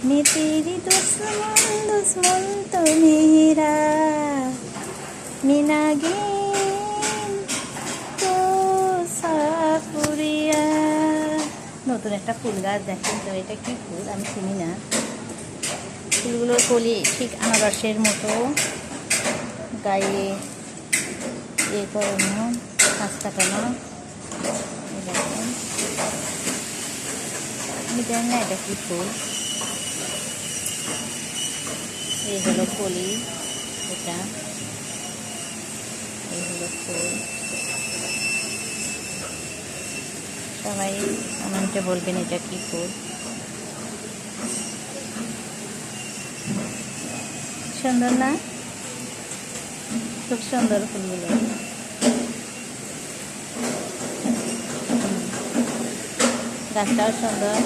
मैं तेरी दुश्मन दुश्मन तो मेरा মিনাগিন তো সাপুরিয়া। নতুন একটা ফুল গাছ দেখেন তো, এটা কি ফুল আমি চিনি না। ফুলগুলোর কলি ঠিক আনারসের মতো, গায়ে করানো, কাঁচ কাটানো। দেখেন আমি জানি না এটা কি ফুল। এই হলো কলি, এটা এই হলো ফুল। সবাই কমেন্টে বলবেন এটা কি ফুল। সুন্দর না? খুব সুন্দর ফুলগুলো। গাছটাও সুন্দর।